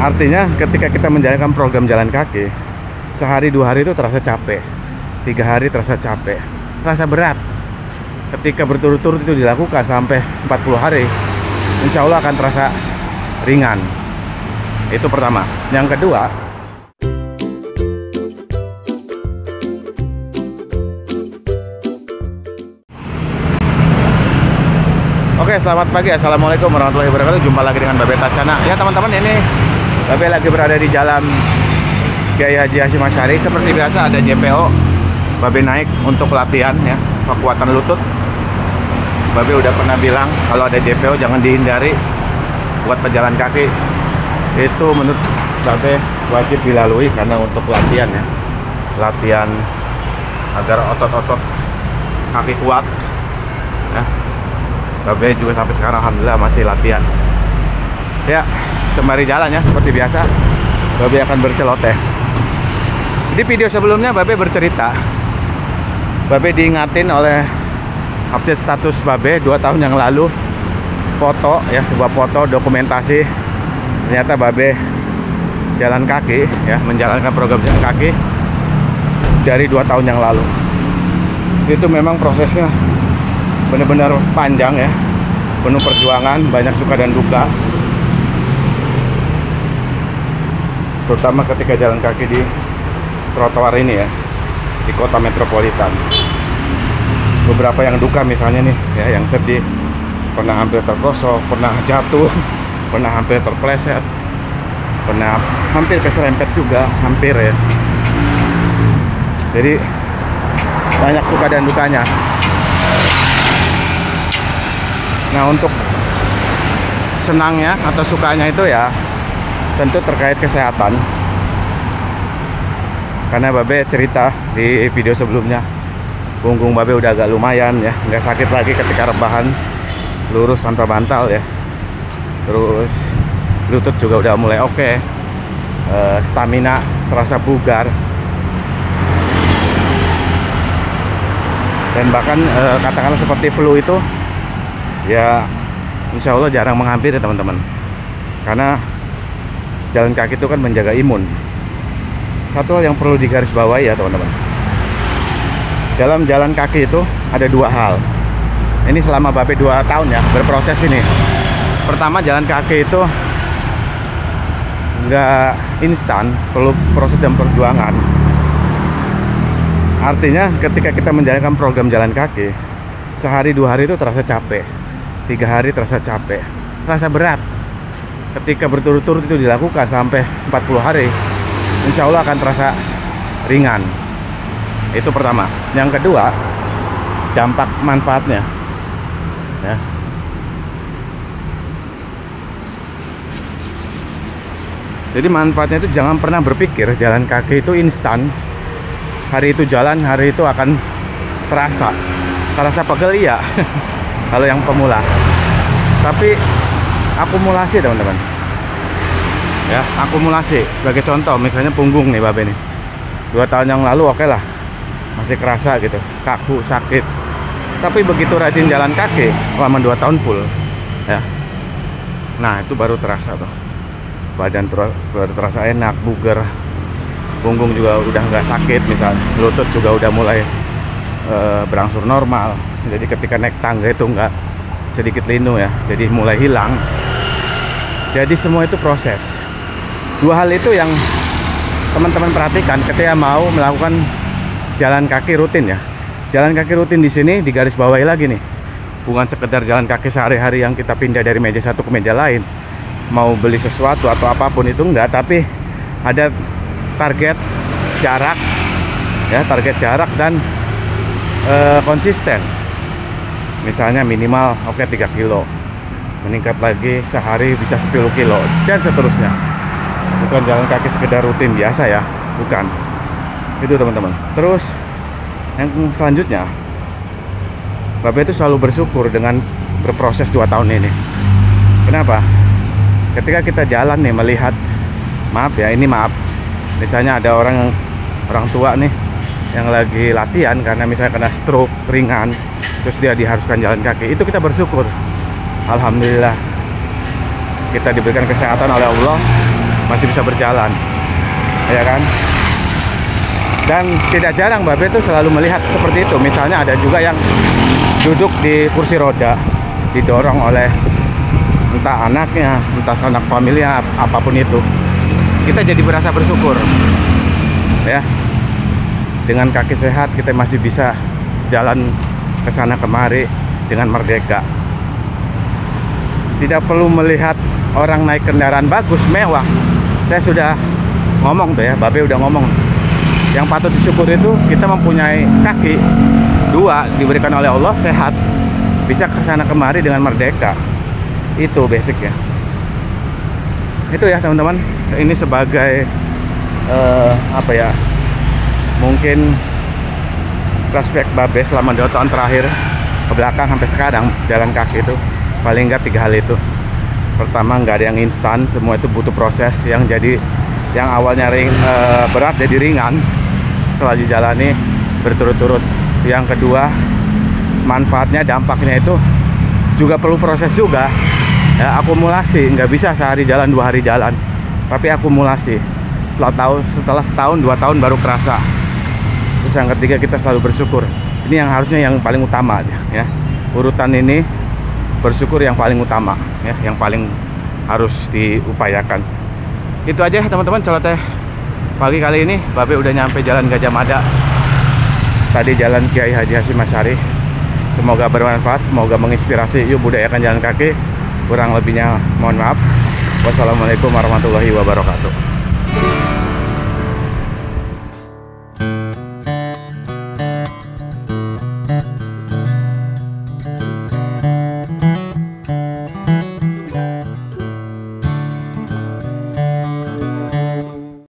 Artinya ketika kita menjalankan program jalan kaki, sehari 2 hari itu terasa capek, 3 hari terasa capek, terasa berat. Ketika berturut-turut itu dilakukan sampai 40 hari, insya Allah akan terasa ringan. Itu pertama. Yang kedua, oke, selamat pagi. Assalamualaikum warahmatullahi wabarakatuh. Jumpa lagi dengan Babe Tasana. Ya teman-teman, ini Babe lagi berada di Jalan Kiai Haji Hashim Asy'ari. Seperti biasa ada JPO. Babe naik untuk latihan ya, kekuatan lutut. Babe udah pernah bilang kalau ada JPO jangan dihindari. Buat pejalan kaki itu menurut Babe wajib dilalui karena untuk latihan ya, latihan agar otot-otot kaki kuat ya. Babe juga sampai sekarang alhamdulillah masih latihan ya. Sembari jalan ya, seperti biasa Babe akan berceloteh. Di video sebelumnya Babe bercerita, Babe diingatin oleh update status Babe 2 tahun yang lalu, foto ya, sebuah foto dokumentasi. Ternyata Babe jalan kaki ya, menjalankan program jalan kaki dari 2 tahun yang lalu. Itu memang prosesnya benar-benar panjang ya, penuh perjuangan, banyak suka dan duka, terutama ketika jalan kaki di trotoar ini ya, di kota metropolitan. Beberapa yang duka misalnya nih ya, yang sedih, pernah hampir tergosok, pernah jatuh, pernah hampir terpleset, pernah hampir keserempet juga, hampir ya. Jadi banyak suka dan dukanya. Nah, untuk senangnya atau sukanya itu ya tentu terkait kesehatan. Karena Babe cerita di video sebelumnya, punggung Babe udah agak lumayan ya, nggak sakit lagi ketika rebahan, lurus tanpa bantal ya. Terus lutut juga udah mulai oke. Stamina terasa bugar. Dan bahkan katakanlah seperti flu itu ya insya Allah jarang menghampiri teman-teman, karena jalan kaki itu kan menjaga imun. Satu hal yang perlu digarisbawahi ya teman-teman, dalam jalan kaki itu ada 2 hal. Ini selama Babe 2 tahun ya berproses ini. Pertama, jalan kaki itu nggak instan, perlu proses dan perjuangan. Artinya ketika kita menjalankan program jalan kaki, sehari 2 hari itu terasa capek, 3 hari terasa capek, terasa berat. Ketika berturut-turut itu dilakukan sampai 40 hari, insya Allah akan terasa ringan. Itu pertama. Yang kedua, dampak manfaatnya ya. Jadi manfaatnya itu jangan pernah berpikir jalan kaki itu instan. Hari itu jalan, hari itu akan terasa pegel iya kalau yang pemula. Tapi akumulasi teman-teman ya, akumulasi. Sebagai contoh misalnya punggung nih Babe nih, 2 tahun yang lalu oke lah, masih kerasa gitu, kaku, sakit. Tapi begitu rajin jalan kaki selama 2 tahun full ya, nah itu baru terasa tuh, badan baru terasa enak, bugar, punggung juga udah nggak sakit, misalnya lutut juga udah mulai berangsur normal. Jadi ketika naik tangga itu nggak sedikit linu ya, jadi mulai hilang. Jadi semua itu proses. 2 hal itu yang teman-teman perhatikan ketika mau melakukan jalan kaki rutin ya. Jalan kaki rutin di sini digarisbawahi lagi nih, bukan sekedar jalan kaki sehari-hari yang kita pindah dari meja satu ke meja lain, mau beli sesuatu atau apapun itu enggak, tapi ada target jarak ya, target jarak dan konsisten. Misalnya minimal 3 kilo, meningkat lagi sehari bisa 10 kilo dan seterusnya. Bukan jalan kaki sekedar rutin biasa ya, bukan. Itu teman-teman. Terus yang selanjutnya, Babe itu selalu bersyukur dengan berproses 2 tahun ini. Kenapa? Ketika kita jalan nih melihat, maaf ya, ini maaf, misalnya ada orang tua nih yang lagi latihan karena misalnya kena stroke ringan, terus dia diharuskan jalan kaki, itu kita bersyukur. Alhamdulillah kita diberikan kesehatan oleh Allah, masih bisa berjalan, ya kan? Dan tidak jarang Babe itu selalu melihat seperti itu. Misalnya ada juga yang duduk di kursi roda, didorong oleh entah anaknya, entah sanak familia, apapun itu. Kita jadi berasa bersyukur, ya. Dengan kaki sehat kita masih bisa jalan ke sana kemari dengan merdeka. Tidak perlu melihat orang naik kendaraan bagus, mewah. Saya sudah ngomong tuh ya, Babe udah ngomong. Yang patut disyukur itu kita mempunyai kaki dua diberikan oleh Allah, sehat, bisa ke sana kemari dengan merdeka. Itu basic ya. Itu ya teman-teman. Ini sebagai apa ya? Mungkin flashback Babe selama 2 tahun terakhir ke belakang sampai sekarang jalan kaki itu paling enggak 3 hal itu. Pertama, nggak ada yang instan, semua itu butuh proses. Yang awalnya berat jadi ringan setelah dijalani berturut-turut. Yang kedua, manfaatnya, dampaknya itu juga perlu proses juga ya, akumulasi. Nggak bisa sehari jalan 2 hari jalan, tapi akumulasi. Setelah setahun 2 tahun baru kerasa. Terus yang ketiga, kita selalu bersyukur. Ini yang harusnya yang paling utama ya. Urutan ini bersyukur yang paling utama ya, yang paling harus diupayakan. Itu aja teman-teman celoteh pagi kali ini. Babe udah nyampe Jalan Gajah Mada, tadi Jalan Kiai Haji Hasyim Asy'ari. Semoga bermanfaat, semoga menginspirasi. Yuk budayakan jalan kaki. Kurang lebihnya mohon maaf. Wassalamualaikum warahmatullahi wabarakatuh.